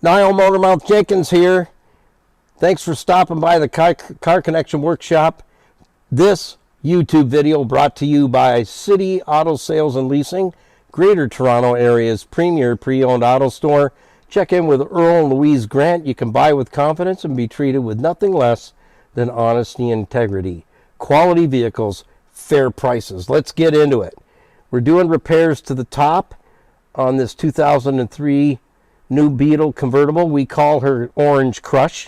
Niall Motormouth Jenkins here. Thanks for stopping by the Car Connection Workshop. This YouTube video brought to you by City Auto Sales and Leasing, Greater Toronto Area's premier pre-owned auto store. Check in with Earl and Louise Grant. You can buy with confidence and be treated with nothing less than honesty and integrity. Quality vehicles, fair prices. Let's get into it. We're doing repairs to the top on this 2003 New Beetle Convertible. We call her Orange Crush,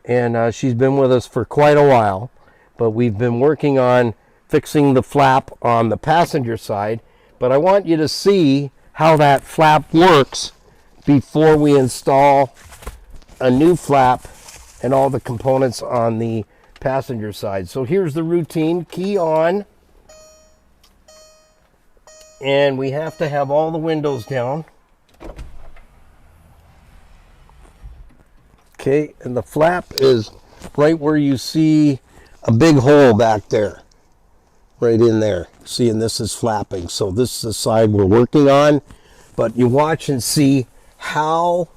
and she's been with us for quite a while. But we've been working on fixing the flap on the passenger side. But I want you to see how that flap works before we install a new flap and all the components on the passenger side. So here's the routine. Key on. And we have to have all the windows down. Okay, and the flap is right where you see a big hole back there. Right in there. See, and this is flapping. So this is the side we're working on. But you watch and see how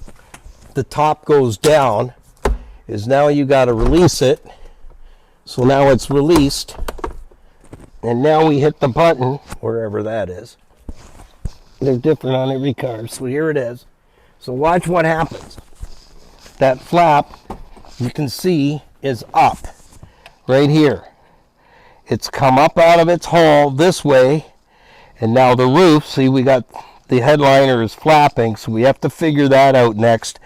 the top goes down. Is now you got to release it. So now it's released. And now we hit the button, wherever that is. They're different on every car. So here it is. So watch what happens. That flap, you can see, is up right here. It's come up out of its hole this way, and now the roof, see, we got the headliner is flapping, so we have to figure that out next.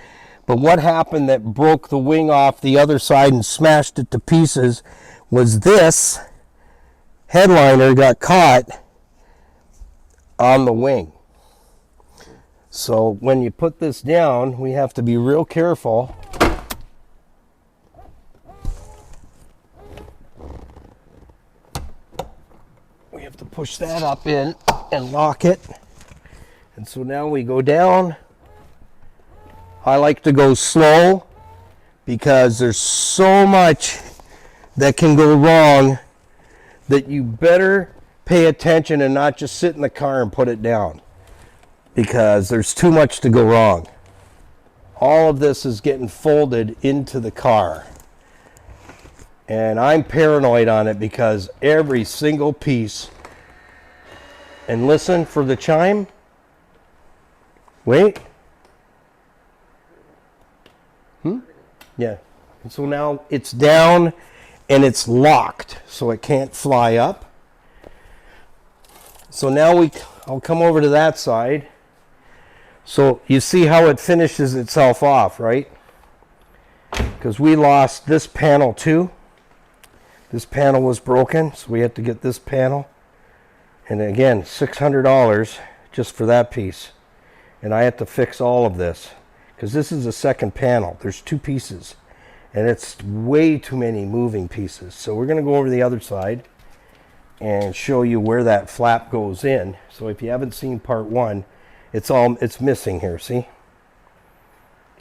But what happened that broke the wing off the other side and smashed it to pieces was this headliner got caught on the wing. So when you put this down, we have to be real careful. We have to push that up in and lock it. And so now we go down. I like to go slow because there's so much that can go wrong that you better pay attention and not just sit in the car and put it down, because there's too much to go wrong. All of this is getting folded into the car. And I'm paranoid on it because every single piece, and listen for the chime. Wait. Yeah. And so now it's down and it's locked, so it can't fly up. So now I'll come over to that side. So you see how it finishes itself off, right? Because we lost this panel too. This panel was broken, so we had to get this panel. And again, $600 just for that piece. And I had to fix all of this, because this is a second panel. There's two pieces, and it's way too many moving pieces. So we're going to go over the other side and show you where that flap goes in. So if you haven't seen part one, it's missing here, see?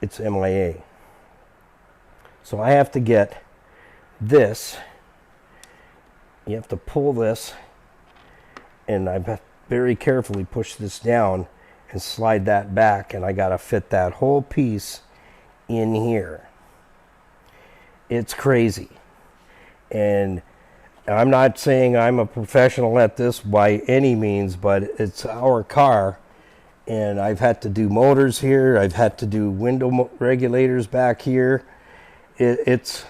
It's MIA. So I have to get this. You have to pull this, and I very carefully push this down and slide that back, and I got to fit that whole piece in here. It's crazy. And I'm not saying I'm a professional at this by any means, but it's our car, and I've had to do motors here. I've had to do window regulators back here. It's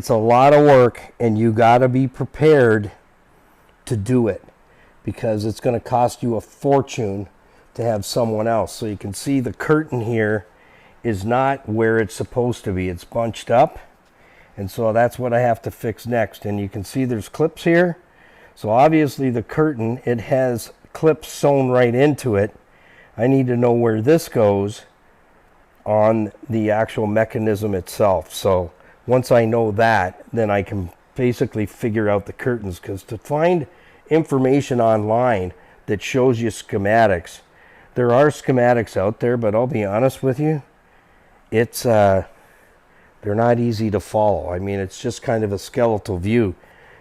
a lot of work, and you got to be prepared to do it, because it's going to cost you a fortune to have someone else. So you can see the curtain here is not where it's supposed to be. It's bunched up, and so that's what I have to fix next. And you can see there's clips here. So obviously the curtain, it has clips sewn right into it. I need to know where this goes on the actual mechanism itself. So once I know that, then I can basically figure out the curtains, because to find information online that shows you schematics, there are schematics out there, but I'll be honest with you, it's they're not easy to follow. I mean, it's just kind of a skeletal view.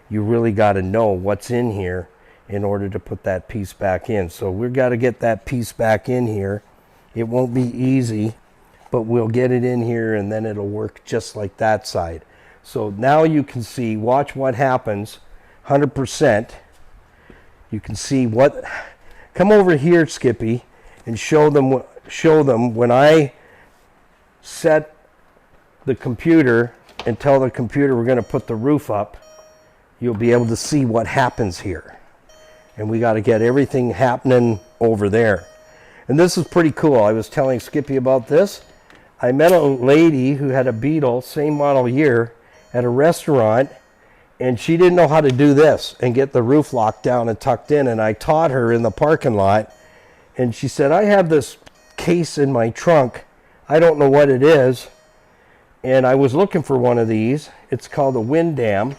You really got to know what's in here in order to put that piece back in. So we've got to get that piece back in here. It won't be easy, but we'll get it in here and then it'll work just like that side. So now you can see, watch what happens, 100%. You can see what, come over here, Skippy, and show them when I set the computer and tell the computer we're going to put the roof up, you'll be able to see what happens here. And we got to get everything happening over there. And this is pretty cool. I was telling Skippy about this. I met a lady who had a Beetle, same model year, at a restaurant, and she didn't know how to do this and get the roof locked down and tucked in. And I taught her in the parking lot. And she said, I have this case in my trunk. I don't know what it is. And I was looking for one of these. It's called a wind dam.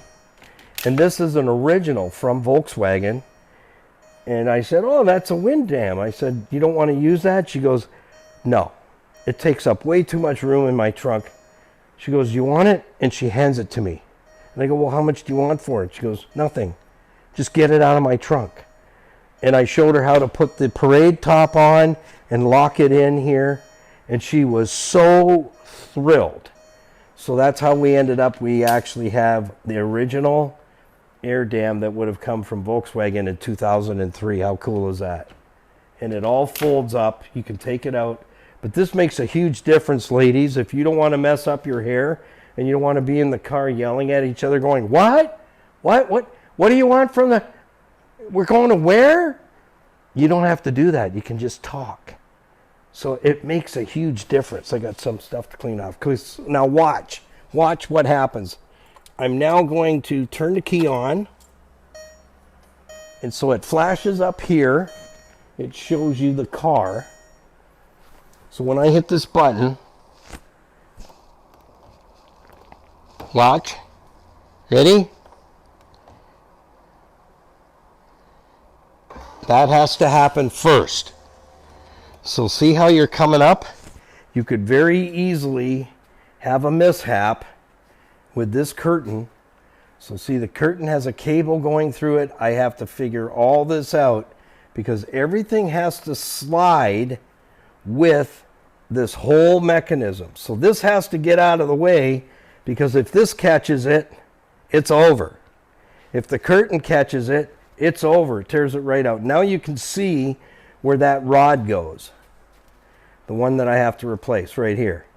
And this is an original from Volkswagen. And I said, oh, that's a wind dam. I said, you don't want to use that? She goes, no. It takes up way too much room in my trunk. She goes, you want it? And she hands it to me. And I go, well, how much do you want for it? She goes, nothing. Just get it out of my trunk. And I showed her how to put the parade top on and lock it in here. And she was so thrilled. So that's how we ended up. We actually have the original air dam that would have come from Volkswagen in 2003. How cool is that? And it all folds up. You can take it out. But this makes a huge difference, ladies. If you don't want to mess up your hair and you don't want to be in the car yelling at each other going, what? What do you want from the... We're going to where? You don't have to do that. You can just talk. So it makes a huge difference. I got some stuff to clean off. Now watch. Watch what happens. I'm now going to turn the key on. And so it flashes up here. It shows you the car. So when I hit this button, watch. Ready? That has to happen first. So see how you're coming up? You could very easily have a mishap with this curtain. So see, the curtain has a cable going through it. I have to figure all this out because everything has to slide with this whole mechanism. So this has to get out of the way because if this catches it, it's over. If the curtain catches it, it's over. It tears it right out. Now you can see where that rod goes. The one that I have to replace right here.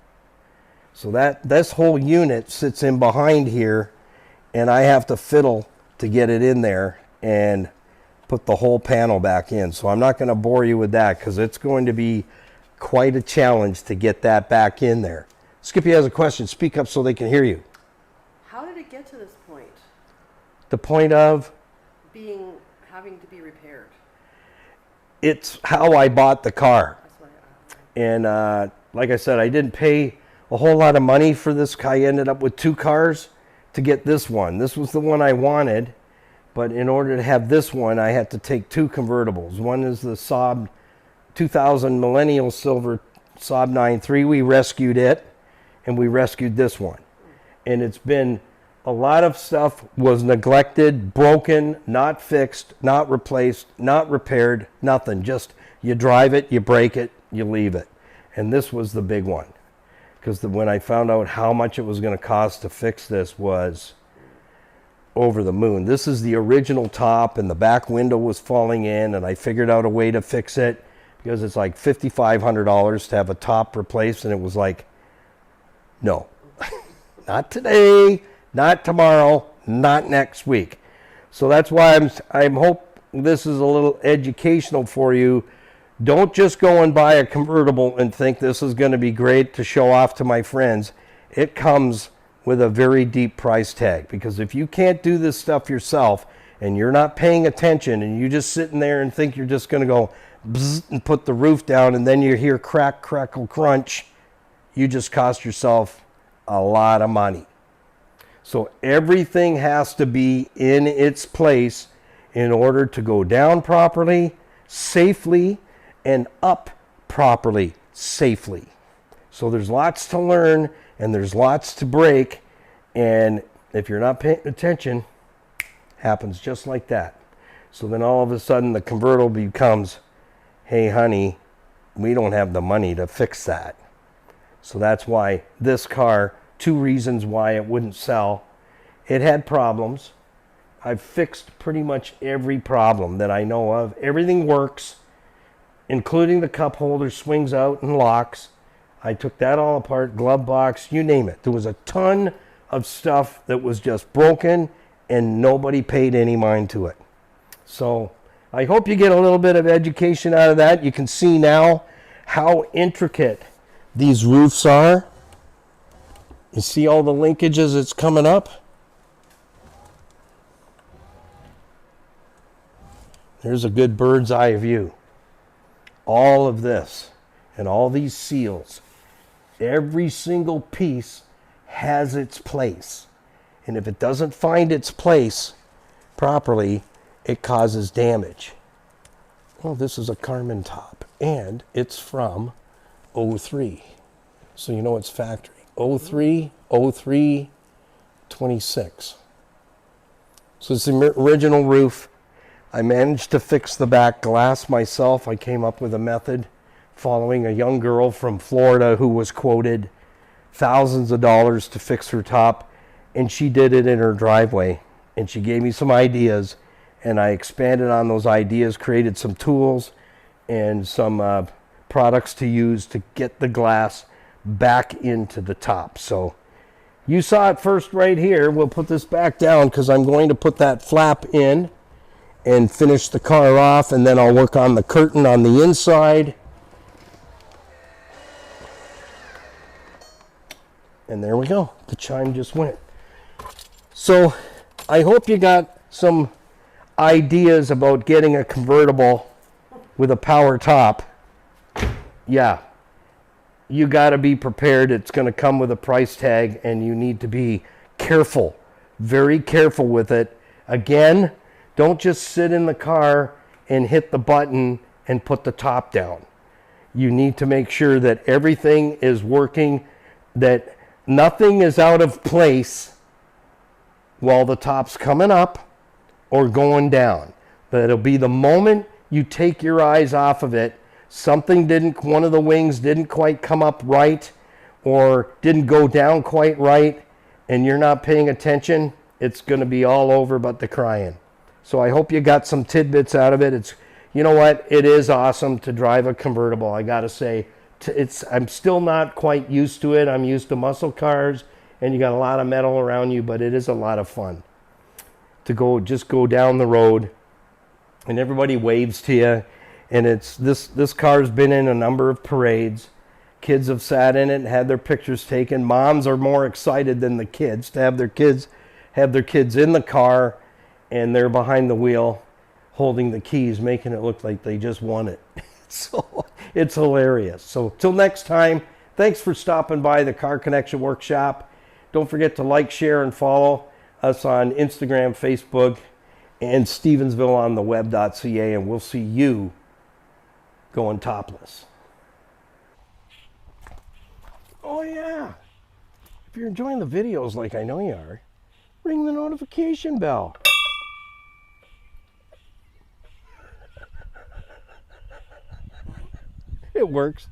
So this whole unit sits in behind here and I have to fiddle to get it in there and put the whole panel back in. So I'm not going to bore you with that because it's going to be quite a challenge to get that back in there. Skippy has a question. Speak up so they can hear you. How did it get to this point? The point of? Having to be repaired. It's how I bought the car. That's what And like I said, I didn't pay a whole lot of money for this. I ended up with 2 cars to get this one. This was the one I wanted, but in order to have this one, I had to take 2 convertibles. One is the Saab 2000 Millennial Silver Saab 9.3. We rescued it, and we rescued this one. And it's been a lot of stuff was neglected, broken, not fixed, not replaced, not repaired, nothing. Just you drive it, you break it, you leave it. And this was the big one. Because when I found out how much it was going to cost to fix this was over the moon. This is the original top and the back window was falling in and I figured out a way to fix it because it's like $5,500 to have a top replaced and it was like, no, not today. Not tomorrow, not next week. So that's why I'm hope this is a little educational for you. Don't just go and buy a convertible and think this is going to be great to show off to my friends. It comes with a very deep price tag because if you can't do this stuff yourself and you're not paying attention and you're just sitting there and think you're just going to go bzz and put the roof down and then you hear crack, crackle, crunch, you just cost yourself a lot of money. So everything has to be in its place in order to go down properly, safely, and up properly, safely. So there's lots to learn and there's lots to break. And if you're not paying attention, happens just like that. So then all of a sudden the convertible becomes, hey honey, we don't have the money to fix that. So that's why this car, 2 reasons why it wouldn't sell. It had problems. I've fixed pretty much every problem that I know of. Everything works, including the cup holder swings out and locks. I took that all apart, glove box, you name it. There was a ton of stuff that was just broken and nobody paid any mind to it. So I hope you get a little bit of education out of that. You can see now how intricate these roofs are. You see all the linkages that's coming up? There's a good bird's eye view. All of this and all these seals, every single piece has its place. And if it doesn't find its place properly, it causes damage. Well, this is a Carmen top, and it's from 03. So you know it's factory. 03, 03, 26. So it's the original roof. I managed to fix the back glass myself. I came up with a method following a young girl from Florida who was quoted thousands of dollars to fix her top, and she did it in her driveway. And she gave me some ideas, and I expanded on those ideas, created some tools and some products to use to get the glass back into the top. So you saw it first right here. We'll put this back down because I'm going to put that flap in and finish the car off, and then I'll work on the curtain on the inside. And there we go. The chime just went. So I hope you got some ideas about getting a convertible with a power top. Yeah, you got to be prepared. It's going to come with a price tag, and you need to be careful, very careful with it. Again, don't just sit in the car and hit the button and put the top down. You need to make sure that everything is working, that nothing is out of place while the top's coming up or going down. But it'll be the moment you take your eyes off of it, one of the wings didn't quite come up right or didn't go down quite right, and you're not paying attention, it's going to be all over but the crying. So I hope you got some tidbits out of it. You know what? It is awesome to drive a convertible. I got to say, I'm still not quite used to it. I'm used to muscle cars, and you got a lot of metal around you, but it is a lot of fun to just go down the road, and everybody waves to you. And this car's been in a number of parades. Kids have sat in it and had their pictures taken. Moms are more excited than the kids to have their kids in the car, and they're behind the wheel holding the keys, making it look like they just won it. So it's hilarious. So till next time, thanks for stopping by the Car Connection Workshop. Don't forget to like, share, and follow us on Instagram, Facebook, and Stevensville on the web.ca, and we'll see you going topless. Oh yeah. If you're enjoying the videos like I know you are, ring the notification bell. It works.